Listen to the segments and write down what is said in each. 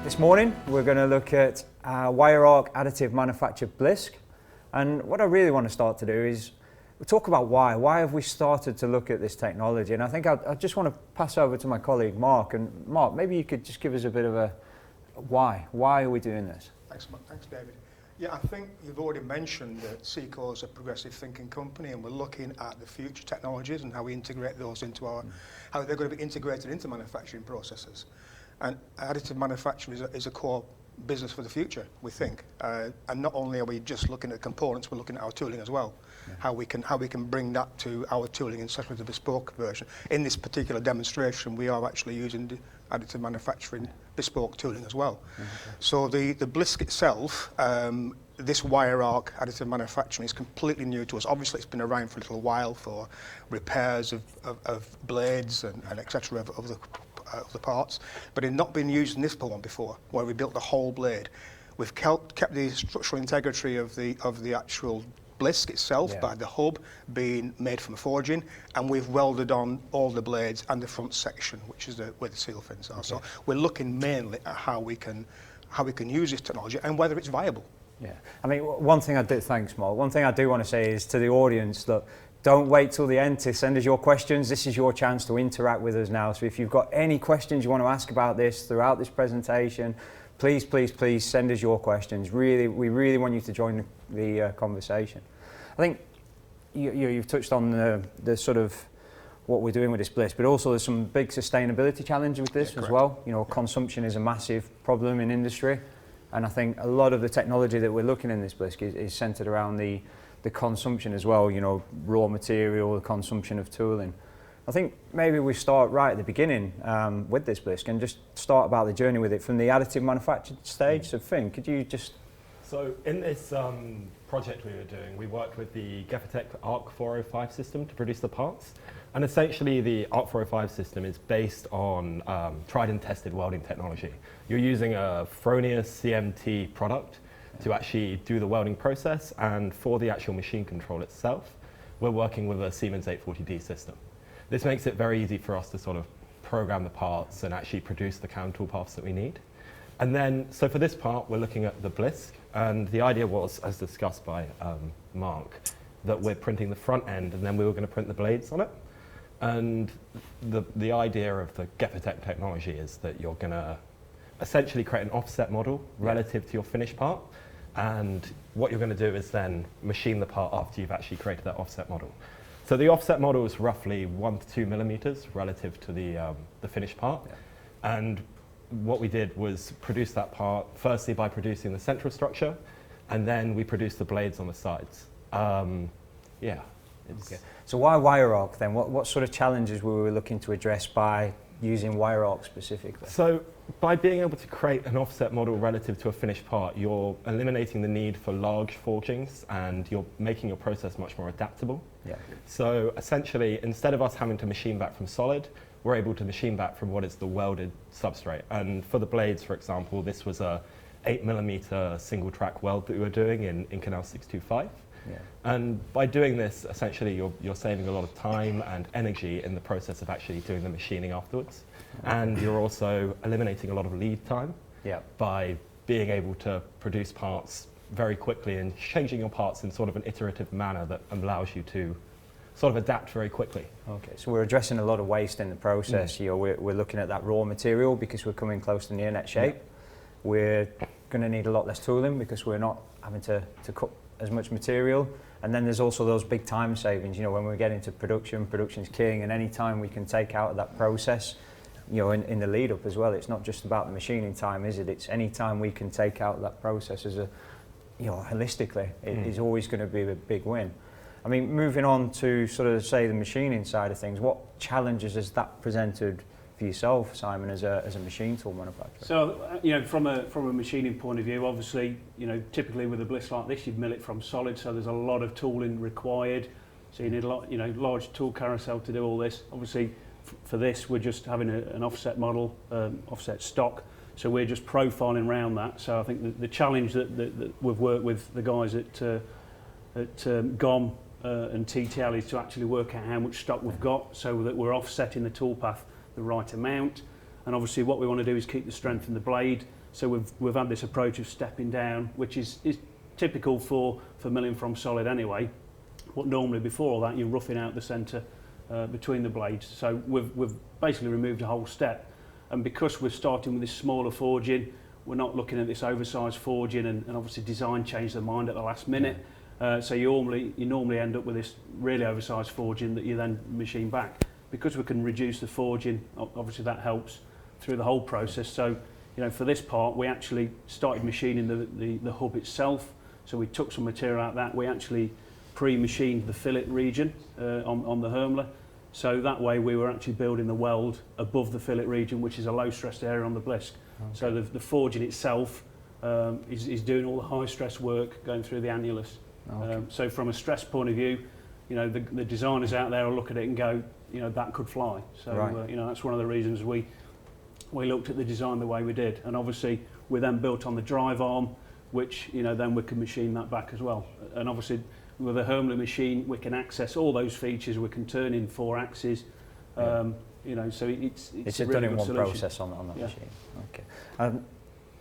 This morning we're going to look at Wire-Arc Additive Manufacturing Blisk, and what I really want to start to do is we'll talk about why have we started to look at this technology. And I think I just want to pass over to my colleague Mark, and Mark, maybe you could just give us a bit of a why are we doing this? Thanks David. Yeah, I think you've already mentioned that Seco is a progressive thinking company, and we're looking at the future technologies and how we integrate those into how they're going to be integrated into manufacturing processes. And additive manufacturing is a core business for the future, we think. And not only are we just looking at components, we're looking at our tooling as well. Yeah. How we can bring that to our tooling and especially the bespoke version. In this particular demonstration, we are actually using the additive manufacturing bespoke tooling as well. Okay. So the Blisk itself, this Wire-Arc Additive Manufacturing is completely new to us. Obviously, it's been around for a little while for repairs of blades and etc. of the parts, but it had not been used in this one before, where we built the whole blade. We've kept the structural integrity of the actual Blisk itself, by the hub being made from a forging, and we've welded on all the blades and the front section, which is where the seal fins are. Okay. So we're looking mainly at how we can use this technology and whether it's viable. Yeah, I mean, thanks Mark. One thing I do want to say is to the audience that don't wait till the end to send us your questions. This is your chance to interact with us now. So if you've got any questions you want to ask about this throughout this presentation, please send us your questions. We really want you to join the conversation. I think you've touched on the sort of what we're doing with this Blisk, but also there's some big sustainability challenges with this as well. You know, consumption is a massive problem in industry, and I think a lot of the technology that we're looking in this Blisk is centered around the consumption as well, you know, raw material, the consumption of tooling. I think maybe we start right at the beginning with this Blisk and just start about the journey with it from the additive manufacturing stage. So Finn, could you just... So in this project we were doing, we worked with the Gefitech ARC 405 system to produce the parts. And essentially the ARC 405 system is based on tried and tested welding technology. You're using a Fronius CMT product to actually do the welding process, and for the actual machine control itself, we're working with a Siemens 840D system. This makes it very easy for us to sort of program the parts and actually produce the CAM tool paths that we need. And then, so for this part, we're looking at the Blisk, and the idea was, as discussed by Mark, that we're printing the front end and then we were going to print the blades on it. And the idea of the Gefitech technology is that you're going to essentially create an offset model relative to your finished part. And what you're going to do is then machine the part after you've actually created that offset model. So the offset model is roughly 1 to 2 millimeters relative to the finished part. Yeah. And what we did was produce that part firstly by producing the central structure, and then we produced the blades on the sides. Yeah. Okay. So why Wire-Arc then? What sort of challenges were we looking to address by using Wire-Arc specifically? So by being able to create an offset model relative to a finished part, you're eliminating the need for large forgings, and you're making your process much more adaptable. Yeah. So essentially, instead of us having to machine back from solid, we're able to machine back from what is the welded substrate. And for the blades, for example, this was a 8mm single track weld that we were doing in Inconel 625. Yeah. And by doing this, essentially, you're saving a lot of time and energy in the process of actually doing the machining afterwards. And you're also eliminating a lot of lead time by being able to produce parts very quickly and changing your parts in sort of an iterative manner that allows you to sort of adapt very quickly. Okay, so we're addressing a lot of waste in the process. You know, we're looking at that raw material because we're coming close to near net shape. We're going to need a lot less tooling because we're not having to cut as much material. And then there's also those big time savings. You know, when we get into production's king, and any time we can take out of that process, you know, in the lead up as well. It's not just about the machining time, is it? It's any time we can take out of that process as holistically, it is always going to be a big win. I mean, moving on to sort of say the machining side of things, what challenges has that presented for yourself, Simon, as a machine tool manufacturer? So, you know, from a machining point of view, obviously, you know, typically with a Blisk like this, you'd mill it from solid, so there's a lot of tooling required. So you need a lot, you know, large tool carousel to do all this. Obviously, for this, we're just having an offset model, offset stock. So we're just profiling around that. So I think the challenge that we've worked with the guys at GOM and TTL is to actually work out how much stock we've got so that we're offsetting the toolpath the right amount. And obviously what we want to do is keep the strength in the blade So we've had this approach of stepping down, which is typical for milling from solid anyway. But normally before all that, you're roughing out the centre between the blades. So we've basically removed a whole step. And because we're starting with this smaller forging, we're not looking at this oversized forging, and obviously design changed their mind at the last minute. So you normally end up with this really oversized forging that you then machine back. Because we can reduce the forging, obviously that helps through the whole process. So, for this part, we actually started machining the hub itself. So we took some material out of that. We actually pre-machined the fillet region on the Hermler. So that way we were actually building the weld above the fillet region, which is a low stress area on the Blisk. Okay. So the forging itself is doing all the high stress work going through the annulus. Okay. So from a stress point of view, the designers out there will look at it and go, that could fly. So right. That's one of the reasons we looked at the design the way we did. And obviously we then built on the drive arm, which then we can machine that back as well. And obviously with a Hermler machine, we can access all those features. We can turn in 4 axes. So it's a really done in one solution. process on that machine. Okay.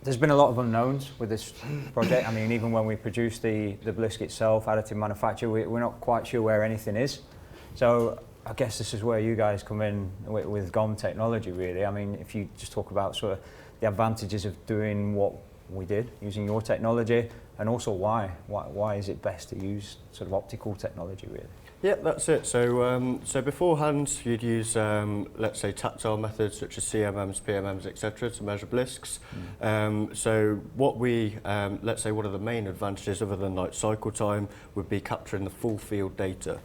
There's been a lot of unknowns with this project. I mean, even when we produced the Blisk itself, additive manufacture, we're not quite sure where anything is. So I guess this is where you guys come in with GOM technology, really. I mean, if you just talk about sort of the advantages of doing what we did using your technology, and also why is it best to use sort of optical technology, really? Yeah, that's it. So beforehand, you'd use, let's say, tactile methods such as CMMs, PMMs, etc., to measure blisks. So what we, let's say, one of the main advantages, other than like cycle time, would be capturing the full field data.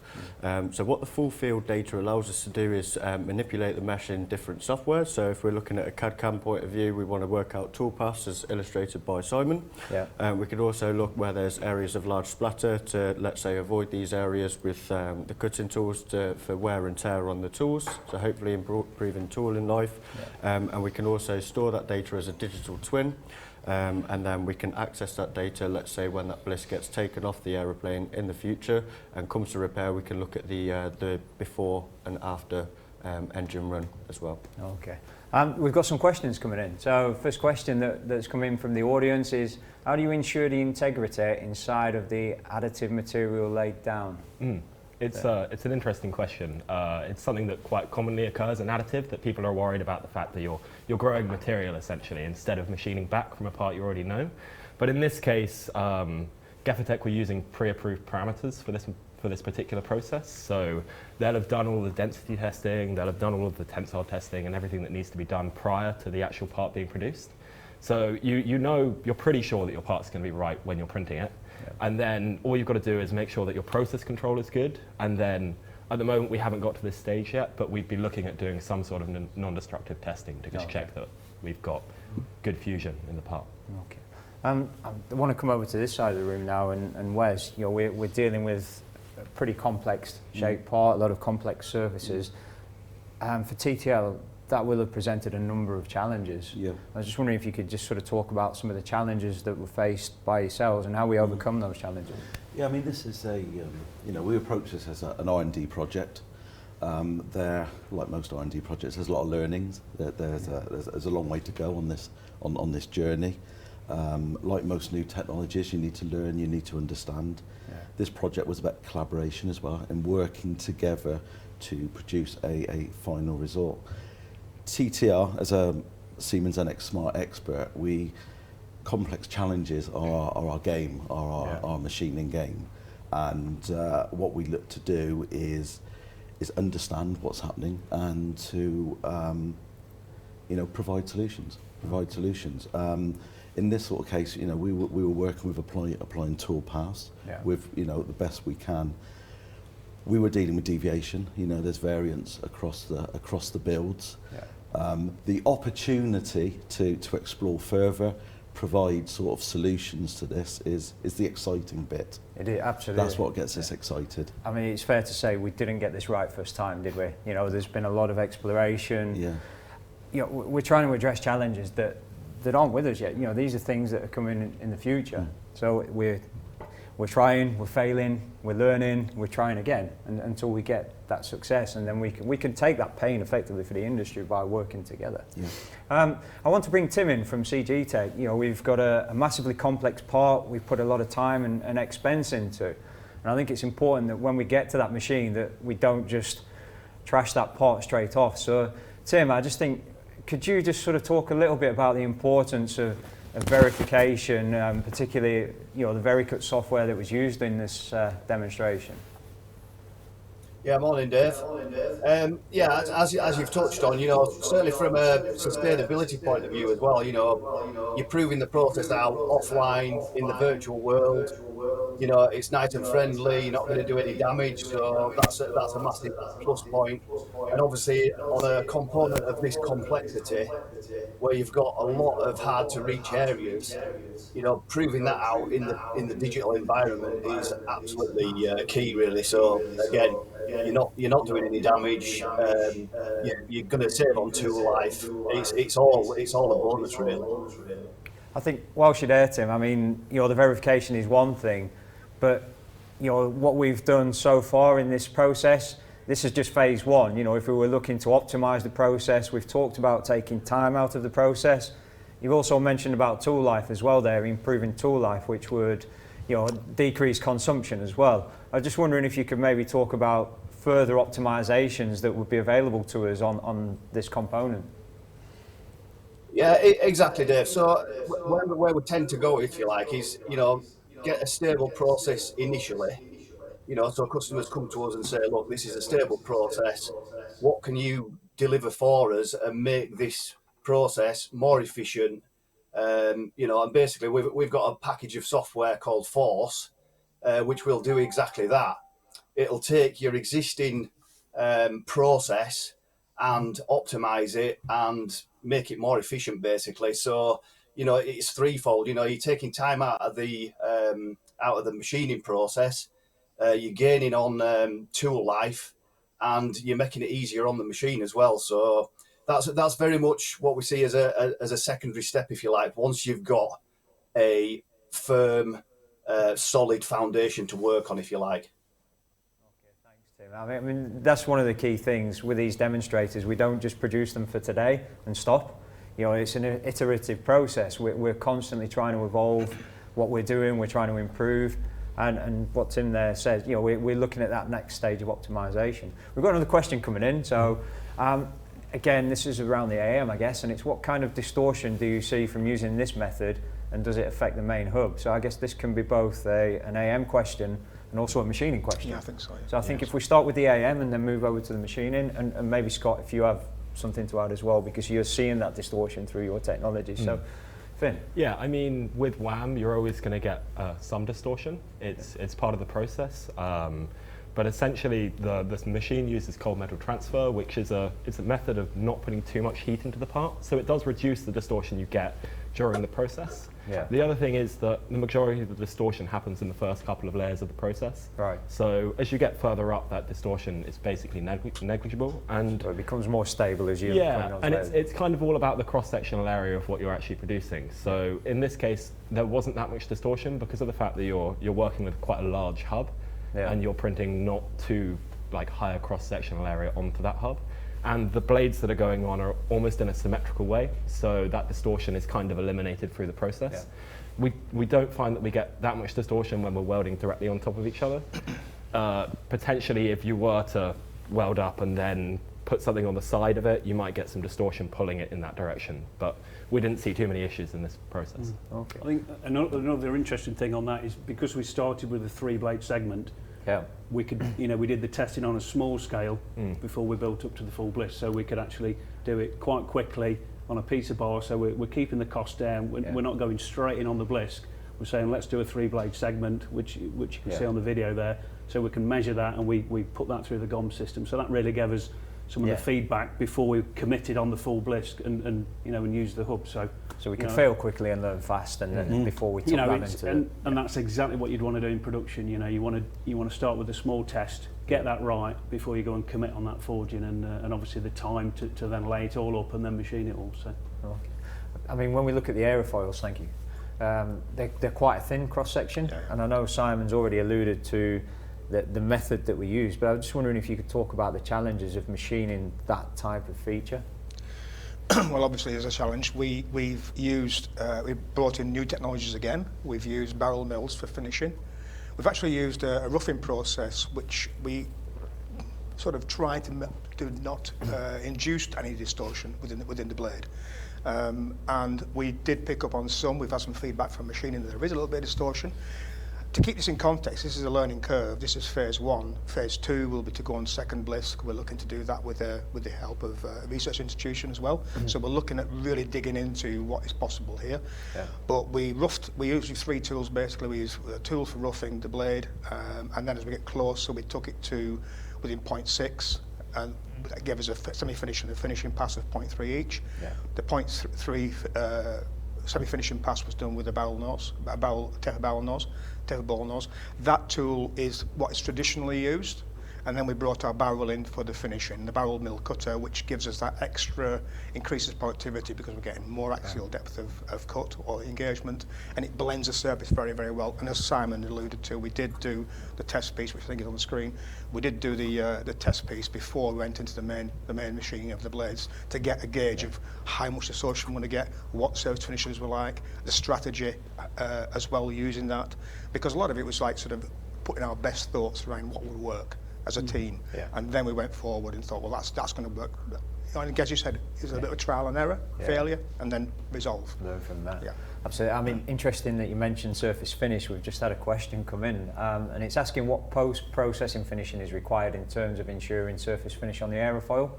So what the full field data allows us to do is manipulate the mesh in different software. So if we're looking at a CAD/CAM point of view, we want to work out toolpaths as illustrated by Simon. Yeah. We could also look where there's areas of large splatter to, let's say, avoid these areas with the cutting tools for wear and tear on the tools, so hopefully improving tooling life. Yeah. And we can also store that data as a digital twin, and then we can access that data, let's say, when that Blisk gets taken off the aeroplane in the future and comes to repair. We can look at the before and after engine run as well. Okay. We've got some questions coming in. So first question that's come in from the audience is, how do you ensure the integrity inside of the additive material laid down? It's an interesting question. It's something that quite commonly occurs in additive, that people are worried about the fact that you're growing material essentially instead of machining back from a part you already know. But in this case, Gefitech were using pre-approved parameters for this particular process. So they'll have done all the density testing, they'll have done all of the tensile testing and everything that needs to be done prior to the actual part being produced. So you're pretty sure that your part's going to be right when you're printing it. Yeah. And then all you've got to do is make sure that your process control is good. And then at the moment we haven't got to this stage yet, but we'd be looking at doing some sort of non-destructive testing to just check that we've got good fusion in the part. Okay. I want to come over to this side of the room now, and Wes, we're dealing with a pretty complex shaped part, a lot of complex surfaces. For TTL, that will have presented a number of challenges. Yeah. I was just wondering if you could just sort of talk about some of the challenges that were faced by yourselves and how we overcome those challenges. Yeah, I mean, this is we approach this as an R&D project. There, like most R&D projects, there's a lot of learnings. There's a long way to go on this journey. Like most new technologies, you need to learn, you need to understand. Yeah. This project was about collaboration as well and working together to produce a final result. TTR, as a Siemens NX Smart expert, complex challenges are our game, our machining game, and what we look to do is understand what's happening and to provide solutions. In this sort of case, we were working with applying tool paths with the best we can. We were dealing with deviation. There's variance across the builds. Yeah. The opportunity to explore further, provide sort of solutions to this is the exciting bit. It is, absolutely. That's what gets us excited. I mean, it's fair to say we didn't get this right first time, did we? There's been a lot of exploration. Yeah. We're trying to address challenges that aren't with us yet. These are things that are coming in the future. So we're we're trying, we're failing, we're learning, we're trying again until we get that success, and then we can take that pain effectively for the industry by working together. Yeah. I want to bring Tim in from CG Tech. You know, we've got a massively complex part we've put a lot of time and expense into, and I think it's important that when we get to that machine that we don't just trash that part straight off. So Tim, I just think, could you just sort of talk a little bit about the importance of verification, particularly, you know, the VeriCut software that was used in this demonstration? Yeah, morning, Dave. Yeah, as you've touched on, you know, certainly from a sustainability point of view as well, you know, you're proving the process out offline in the virtual world. You know, it's nice and friendly. You're not going to do any damage, so that's a massive plus point. And obviously, on a component of this complexity, where you've got a lot of hard to reach areas, you know, proving that out in the digital environment is absolutely key, really. So again, you're not doing any damage. You're going to save on tool life. It's all a bonus, really. I think whilst you're there, Tim, I mean, you know, the verification is one thing, but you know what we've done so far in this process. This is just phase one. You know, if we were looking to optimize the process, we've talked about taking time out of the process. You've also mentioned about tool life as well there, improving tool life, which would, you know, decrease consumption as well. I was just wondering if you could maybe talk about further optimizations that would be available to us on this component. Yeah, exactly, Dave. So where we tend to go, if you like, is, you know, get a stable process initially. You know, so customers come to us and say, look, this is a stable process. What can you deliver for us and make this process more efficient? You know, and basically we've got a package of software called Force, which will do exactly that. It'll take your existing process and optimize it and make it more efficient, basically. So, you know, it's threefold. You know, you're taking time out of the machining process. You're gaining on tool life, and you're making it easier on the machine as well. So that's very much what we see as a secondary step, if you like. Once you've got a firm, solid foundation to work on, if you like. Okay, thanks, Tim. I mean, that's one of the key things with these demonstrators. We don't just produce them for today and stop. You know, it's an iterative process. We're constantly trying to evolve what we're doing. We're trying to improve. And what Tim there says, you know, we're looking at that next stage of optimization. We've got another question coming in. So, again, this is around the AM, I guess, and it's what kind of distortion do you see from using this method, and does it affect the main hub? So I guess this can be both an AM question and also a machining question. Yeah, I think so. Yeah. So I think if we start with the AM and then move over to the machining, and maybe Scott, if you have something to add as well, because you're seeing that distortion through your technology. So, Finn. Yeah, I mean, with WAAM, you're always going to get some distortion. It's part of the process. But essentially, this machine uses cold metal transfer, which is it's a method of not putting too much heat into the part. So it does reduce the distortion you get during the process. Yeah. The other thing is that the majority of the distortion happens in the first couple of layers of the process. Right. So as you get further up, that distortion is basically negligible. And So it becomes more stable as you... yeah, and it's kind of all about the cross-sectional area of what you're actually producing. So in this case, there wasn't that much distortion because of the fact that you're working with quite a large hub, and you're printing not too higher cross-sectional area onto that hub. And the blades that are going on are almost in a symmetrical way, so that distortion is kind of eliminated through the process. Yeah. We don't find that we get that much distortion when we're welding directly on top of each other. Potentially, if you were to weld up and then put something on the side of it, you might get some distortion pulling it in that direction. But we didn't see too many issues in this process. Okay. I think another interesting thing on that is because we started with a 3-blade segment, we could, we did the testing on a small scale before we built up to the full Blisk, so we could actually do it quite quickly on a piece of bar. So we're keeping the cost down. We're not going straight in on the Blisk. We're saying let's do a 3-blade segment, which you can see on the video there. So we can measure that, and we put that through the GOM system. So that really gave us some of the feedback before we committed on the full Blisk and used the hub. So we can fail quickly and learn fast, and then before we took that into and that's exactly what you'd want to do in production. You want to start with a small test, get that right before you go and commit on that forging, and obviously the time to then lay it all up and then machine it all. So, I mean, when we look at the aerofoils, thank you. they're quite a thin cross-section, and I know Simon's already alluded to the method that we use, but I was just wondering if you could talk about the challenges of machining that type of feature. Well, obviously, there's a challenge. We've brought in new technologies again. We've used barrel mills for finishing. We've actually used a roughing process, which we sort of tried to do not induce any distortion within the blade. And we did pick up on some. We've had some feedback from machining that there is a little bit of distortion. To keep this in context, this is a learning curve. This is phase 1. Phase 2 will be to go on second Blisk. We're looking to do that with the help of a research institution as well. Mm-hmm. So we're looking at really digging into what is possible here. Yeah. But we used 3 tools basically. We used a tool for roughing the blade, and then as we get closer, we took it to within 0.6, and that gave us a semi-finishing and finishing pass of 0.3 each. Yeah. The 0.3 semi-finishing pass was done with a barrel nose, taper ball nose. That tool is what is traditionally used, and then we brought our barrel in for the finishing, the barrel mill cutter, which gives us that extra, increases productivity because we're getting more axial depth of cut or engagement, and it blends the surface very, very well. And as Simon alluded to, we did do the test piece, which I think is on the screen. We did do the test piece before we went into the main machining of the blades to get a gauge of how much distortion we want to get, what surface finishes were like, the strategy as well using that, because a lot of it was like sort of putting our best thoughts around what would work as a team, and then we went forward and thought, well, that's going to work. And as you said, it's a bit of trial and error, failure, and then resolve. Learn from that. Yeah, absolutely. I mean, interesting that you mentioned surface finish. We've just had a question come in, and it's asking what post-processing finishing is required in terms of ensuring surface finish on the aerofoil.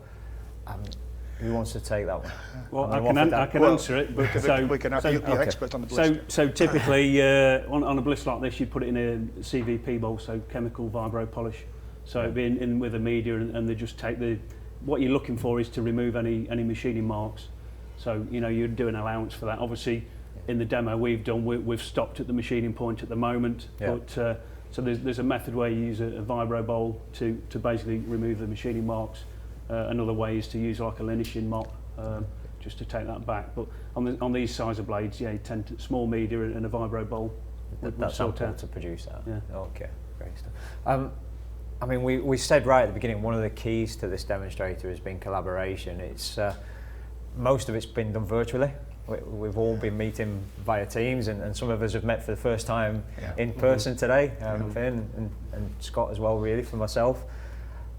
Who wants to take that one? Well, I can answer it, but we can have you're expert on the Blisk. So typically, on a Blisk like this, you put it in a CVP bowl, so chemical vibro polish. So it'd be in with a media, and they just take what you're looking for is to remove any machining marks. So you'd do an allowance for that. Obviously, in the demo we've done, we've stopped at the machining point at the moment. Yeah. But so there's a method where you use a vibro bowl to basically remove the machining marks. Another way is to use like a linishing mop just to take that back. But on these size of blades, you tend to small media and a vibro bowl. That's helpful to produce that. Yeah. Okay, great stuff. I mean, we said right at the beginning, one of the keys to this demonstrator has been collaboration. It's most of it's been done virtually. We've all been meeting via Teams, and some of us have met for the first time in person today, Finn and Scott as well, really, for myself.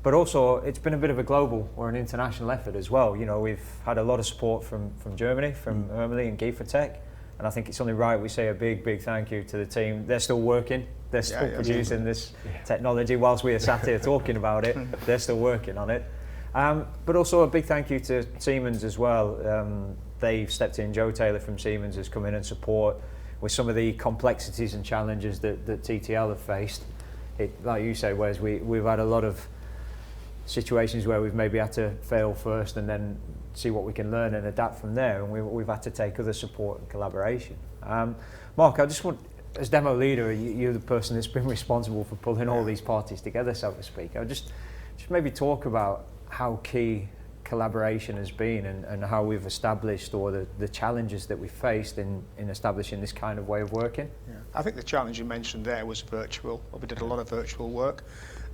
But also, it's been a bit of a global or an international effort as well. We've had a lot of support from Germany, from Ermely and Giefertech, and I think it's only right we say a big thank you to the team. They're still working. They're still producing this technology whilst we are sat here talking about it. They're still working on it. But also a big thank you to Siemens as well. They've stepped in. Joe Taylor from Siemens has come in and support with some of the complexities and challenges that TTL have faced. Like you say, Wes, we've had a lot of situations where we've maybe had to fail first and then see what we can learn and adapt from there, and we've had to take other support and collaboration. Mark, I just want, as demo leader, you're the person that's been responsible for pulling all these parties together, so to speak. I'll just maybe talk about how key collaboration has been and how we've established, or the challenges that we faced in establishing this kind of way of working. Yeah. I think the challenge you mentioned there was virtual. We did a lot of virtual work,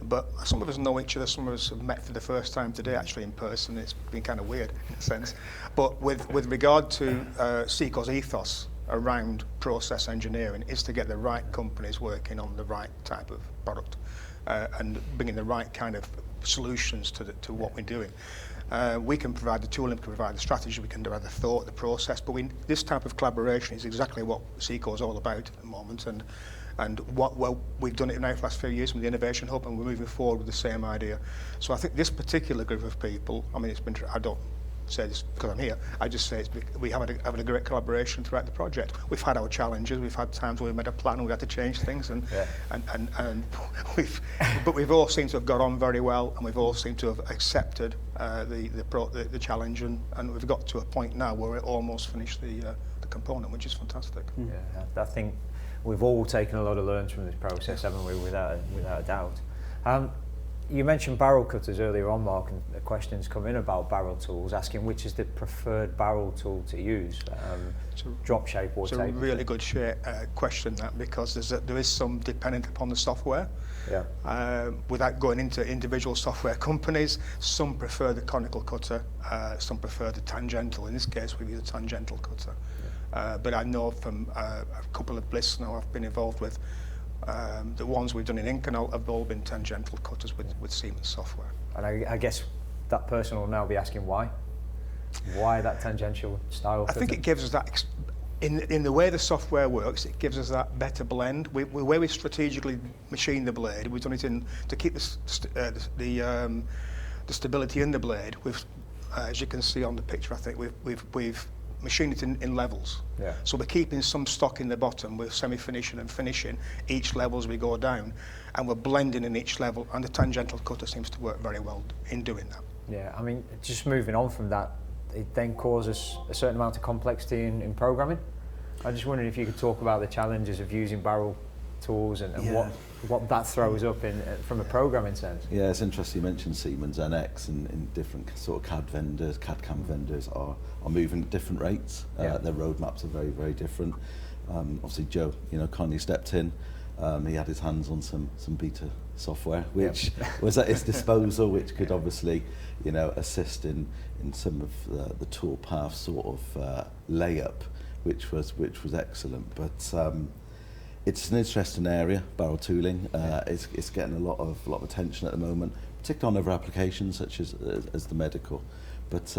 but some of us know each other, some of us have met for the first time today actually in person. It's been kind of weird in a sense. But with regard to Seco's ethos around process engineering is to get the right companies working on the right type of product and bringing the right kind of solutions to what we're doing. We can provide the tooling, we can provide the strategy, we can provide the thought, the process, but this type of collaboration is exactly what Seco is all about at the moment, and what we've done it now for the last few years with the Innovation Hub, and we're moving forward with the same idea. So I think this particular group of people, I mean, I don't say this because I'm here, I just say we have having a great collaboration throughout the project. We've had our challenges, we've had times where we made a plan and we had to change things, but we've all seemed to have got on very well, and we've all seemed to have accepted the challenge, and we've got to a point now where we're almost finished the component, which is fantastic. Yeah, I think we've all taken a lot of learns from this process, haven't we, without a doubt. you mentioned barrel cutters earlier on, Mark, and the questions come in about barrel tools, asking which is the preferred barrel tool to use, drop shape or tape. It's a really good question, that, because there is some dependent upon the software. Yeah. Without going into individual software companies, some prefer the conical cutter, some prefer the tangential. In this case, we use a tangential cutter. But I know from a couple of Blisks now I've been involved with, the ones we've done in Inconel have all been tangential cutters with Siemens software. And I guess that person will now be asking why? Why that tangential style cutter? I think it gives us that, in the way the software works, it gives us that better blend. Where we strategically machine the blade, we've done it to keep the stability in the blade. As you can see on the picture, I think we've machined it in levels. Yeah. So we're keeping some stock in the bottom. We're semi-finishing and finishing each level as we go down, and we're blending in each level, and the tangential cutter seems to work very well in doing that. Yeah, I mean, just moving on from that, it then causes a certain amount of complexity in programming. I just wondering if you could talk about the challenges of using barrel tools and what that throws up from a programming sense. Yeah, it's interesting you mentioned Siemens NX, and different sort of CAD/CAM vendors are moving at different rates. Their roadmaps are very, very different. Obviously Joe, kindly stepped in. He had his hands on some beta software, which was at his disposal, which could obviously, assist in some of the tool path sort of layup, which was excellent. But it's an interesting area, barrel tooling. It's getting a lot of attention at the moment, particularly on other applications such as the medical. But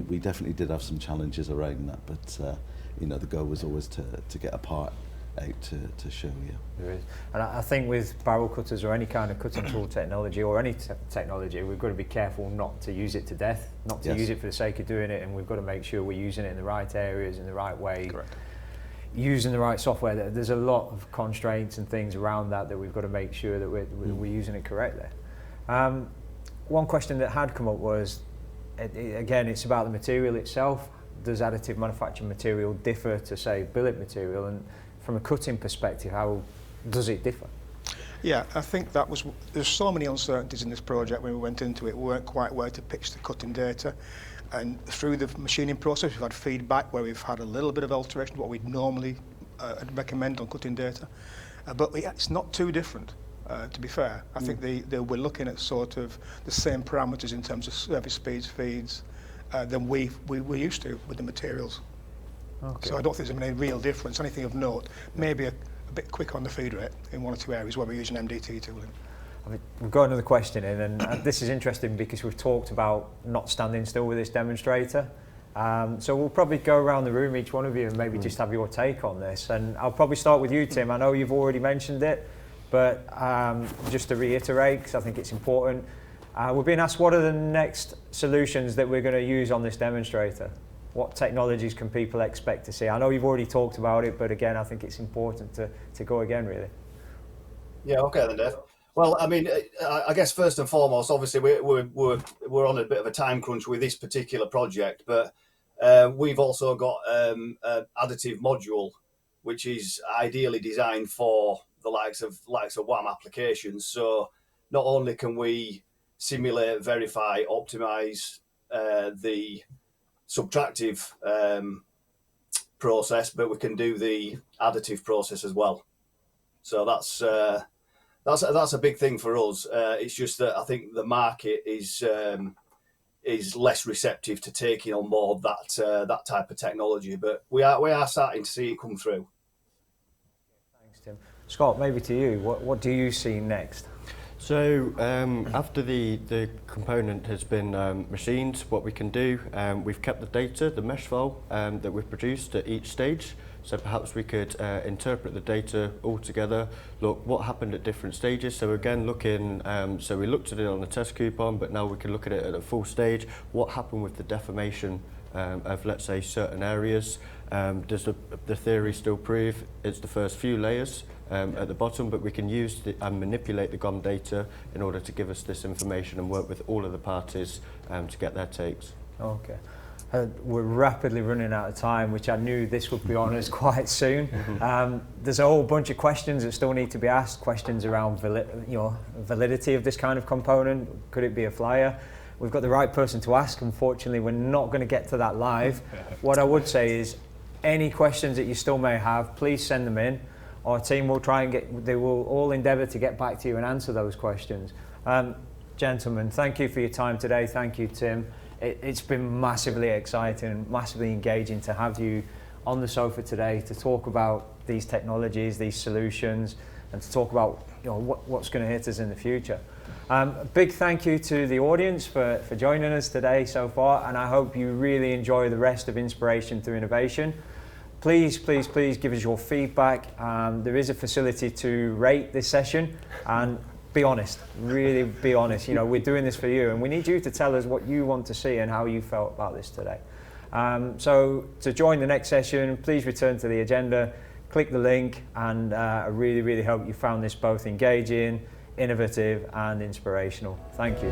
we definitely did have some challenges around that. But the goal was always to get a part out to show you. There is. And I think with barrel cutters or any kind of cutting tool technology or any technology, we've got to be careful not to use it to death, not to use it for the sake of doing it, and we've got to make sure we're using it in the right areas, in the right way. Correct. Using the right software. There's a lot of constraints and things around that we've got to make sure that we're using it correctly. One question that had come up was, again, it's about the material itself. Does additive manufacturing material differ to, say, billet material? And from a cutting perspective, how does it differ? Yeah, I think there's so many uncertainties in this project when we went into it. We weren't quite where to pitch the cutting data. And through the machining process, we've had feedback where we've had a little bit of alteration to what we'd normally recommend on cutting data. But it's not too different, to be fair. I think we're looking at sort of the same parameters in terms of service speeds, feeds, than we're used to with the materials. Okay. So I don't think there's any real difference, anything of note. Maybe a bit quick on the feed rate in one or two areas where we're using MDT tooling. I mean, we've got another question in, and this is interesting because we've talked about not standing still with this demonstrator. So we'll probably go around the room, each one of you, and maybe just have your take on this. And I'll probably start with you, Tim. I know you've already mentioned it, but just to reiterate, because I think it's important, we're being asked what are the next solutions that we're going to use on this demonstrator? What technologies can people expect to see? I know you've already talked about it, but again, I think it's important to go again, really. Yeah, okay then, Dave. Well, I mean, I guess first and foremost, obviously we're on a bit of a time crunch with this particular project, but we've also got an additive module, which is ideally designed for the likes of WAAM applications. So not only can we simulate, verify, optimize the subtractive process, but we can do the additive process as well. So that's a big thing for us. It's just that I think the market is less receptive to taking on board that type of technology, but we are starting to see it come through. Thanks, Tim. Scott, maybe to you. What do you see next? So after the component has been machined, what we can do, we've kept the data, the mesh file that we've produced at each stage. So perhaps we could interpret the data all together, look what happened at different stages. So again, looking, so we looked at it on a test coupon, but now we can look at it at a full stage. What happened with the deformation of, let's say, certain areas? Does the theory still prove it's the first few layers at the bottom, but we can use and manipulate the GOM data in order to give us this information and work with all of the parties to get their takes. Okay. We're rapidly running out of time, which I knew this would be on us quite soon. There's a whole bunch of questions that still need to be asked, questions around validity of this kind of component. Could it be a flyer? We've got the right person to ask. Unfortunately, we're not going to get to that live. What I would say is, any questions that you still may have, please send them in. Our team will they will all endeavour to get back to you and answer those questions. Gentlemen, thank you for your time today. Thank you, Tim. It's been massively exciting and massively engaging to have you on the sofa today to talk about these technologies, these solutions, and to talk about what's going to hit us in the future. A big thank you to the audience for joining us today so far, and I hope you really enjoy the rest of Inspiration Through Innovation. Please, please, please give us your feedback. There is a facility to rate this session, and be honest, really be honest. We're doing this for you, and we need you to tell us what you want to see and how you felt about this today. So to join the next session, please return to the agenda, click the link, and I really, really hope you found this both engaging, innovative, and inspirational. Thank you.